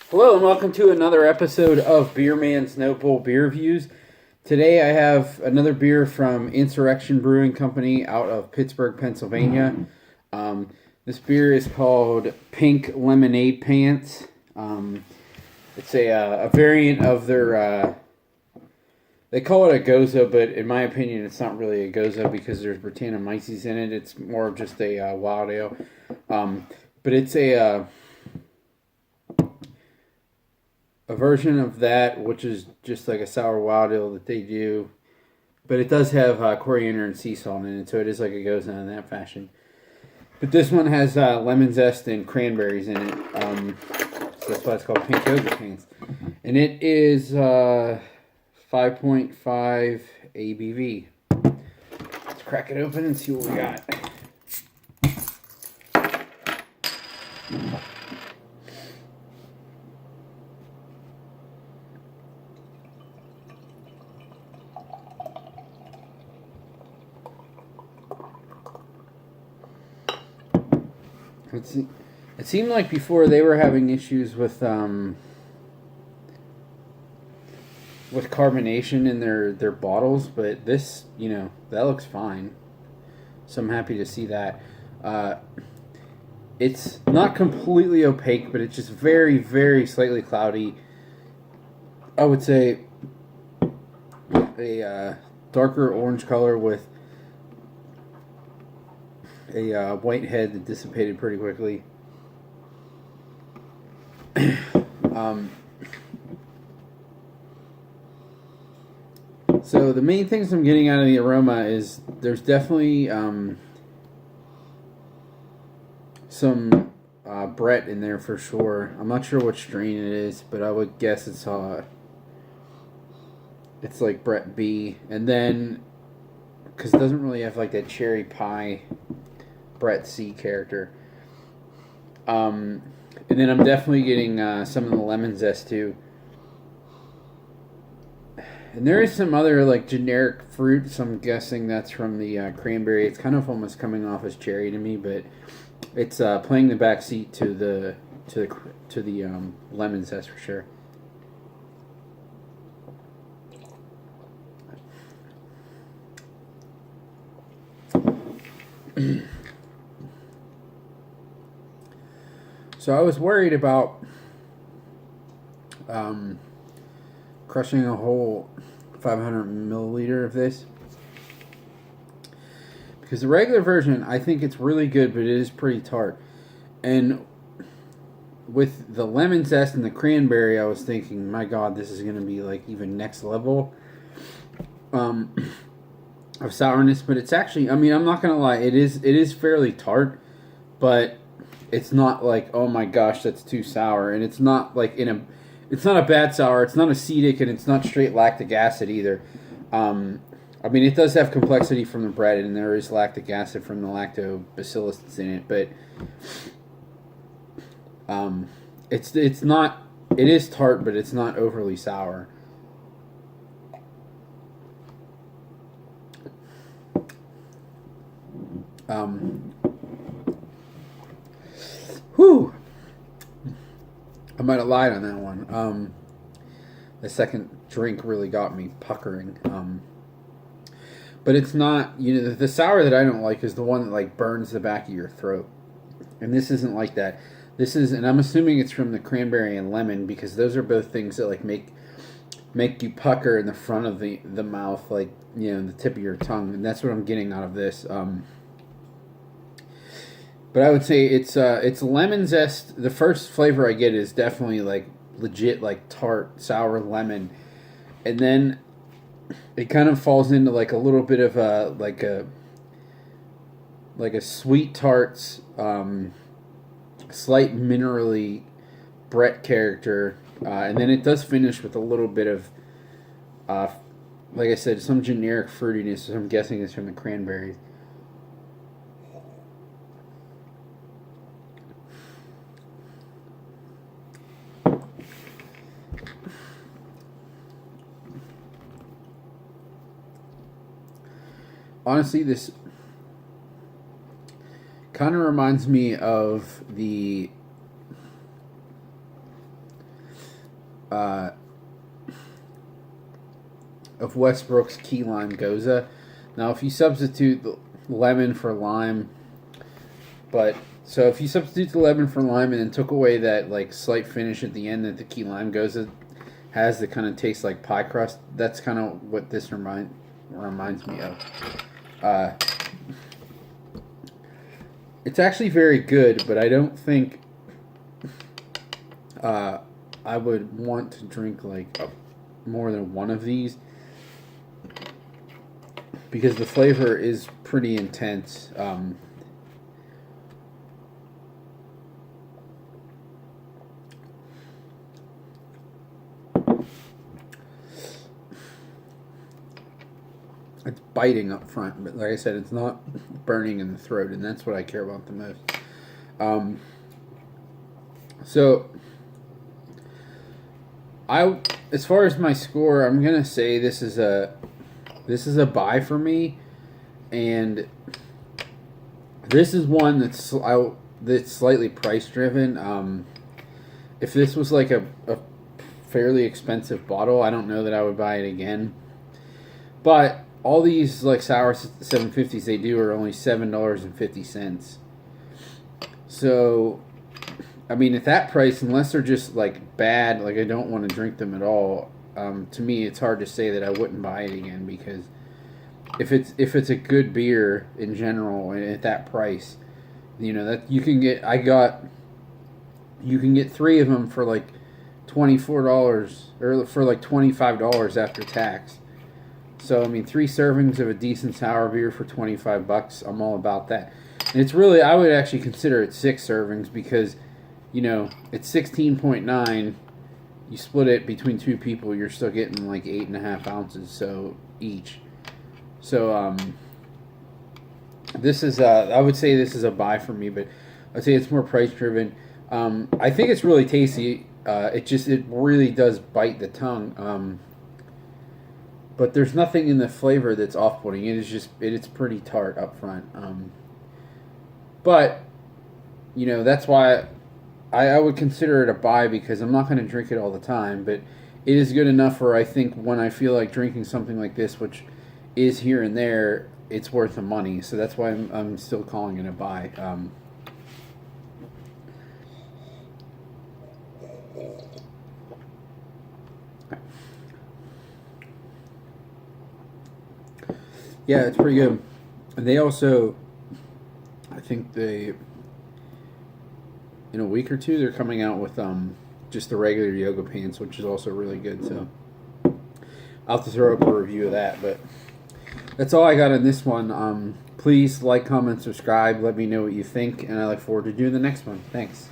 Hello and welcome to another episode of Beer Man's Notebowl Beer Reviews. Today I have another beer from Insurrection Brewing Company out of Pittsburgh, Pennsylvania. This beer is called Pink Lemonade Pants. It's a variant of their, they call it a Gose, but in my opinion it's not really a Gose because there's Brettanomyces in it. It's more of just a wild ale. But it's a version of that, which is just like a sour wild ale that they do, but it does have coriander and sea salt in it, so it is like a goes in that fashion. But this one has lemon zest and cranberries in it, so that's why it's called Pink Gose Pants. And it is 5.5 ABV. Let's crack it open and see what we got. It seemed like before they were having issues with carbonation in their bottles, but this, that looks fine. So I'm happy to see that. It's not completely opaque, but it's just very, very slightly cloudy. I would say a darker orange color with a white head that dissipated pretty quickly. So the main things I'm getting out of the aroma is there's definitely some Brett in there for sure. I'm not sure what strain it is, but I would guess it's like Brett B. And then, because it doesn't really have like that cherry pie Brett C character. And then I'm definitely getting some of the lemon zest too. And there is some other like generic fruit, so I'm guessing that's from the cranberry. It's kind of almost coming off as cherry to me, but it's playing the back seat to the lemon zest for sure. So I was worried about crushing a whole 500 milliliter of this, because the regular version, I think it's really good, but it is pretty tart. And with the lemon zest and the cranberry, I was thinking, my God, this is going to be like even next level of sourness. But it's actually, I mean, I'm not going to lie, it is fairly tart, but it's not like, oh my gosh, that's too sour. And it's not like it's not a bad sour, it's not acetic, and it's not straight lactic acid either. I mean, it does have complexity from the bread, and there is lactic acid from the lactobacillus that's in it, but it's not, it is tart, but it's not overly sour. Whew. I might have lied on that one. The second drink really got me puckering. But it's not, the sour that I don't like is the one that like burns the back of your throat. And this isn't like that. This is, and I'm assuming it's from the cranberry and lemon, because those are both things that like make you pucker in the front of the mouth, like, the tip of your tongue. And that's what I'm getting out of this. But I would say it's lemon zest. The first flavor I get is definitely like legit like tart sour lemon, and then it kind of falls into like a little bit of a sweet tarts, slight minerally Brett character, and then it does finish with a little bit of like I said, some generic fruitiness. So I'm guessing it's from the cranberries. Honestly, this kind of reminds me of the uh, of Westbrook's key lime Gose. Now, if you substitute the lemon for lime, if you substitute the lemon for lime and then took away that like slight finish at the end that the key lime Gose has that kind of tastes like pie crust, that's kind of what this reminds me of. It's actually very good, but I don't think I would want to drink like more than one of these because the flavor is pretty intense. It's biting up front, but like I said, it's not burning in the throat, and that's what I care about the most. As far as my score, I'm gonna say this is a buy for me, and this is one that's slightly price driven. If this was like a fairly expensive bottle, I don't know that I would buy it again, but all these like sour 750s they do are only $7.50. So, I mean, at that price, unless they're just like bad, like I don't want to drink them at all. To me, it's hard to say that I wouldn't buy it again because if it's a good beer in general and at that price, you know that you can get. You can get 3 of them for like $24 or for like $25 after tax. So, I mean, 3 servings of a decent sour beer for $25, I'm all about that. And it's really, I would actually consider it 6 servings because, you know, it's 16.9. You split it between 2 people, you're still getting like 8.5 ounces so each. So, this is, I would say this is a buy for me, but I'd say it's more price driven. I think it's really tasty. It really does bite the tongue. But there's nothing in the flavor that's off-putting. It's pretty tart up front. But, you know, that's why I would consider it a buy because I'm not going to drink it all the time. But it is good enough where I think when I feel like drinking something like this, which is here and there, it's worth the money. So that's why I'm still calling it a buy. Yeah, it's pretty good. And they also, I think in a week or two, they're coming out with just the regular yoga pants, which is also really good. So I'll have to throw up a review of that. But that's all I got on this one. Please like, comment, subscribe. Let me know what you think. And I look forward to doing the next one. Thanks.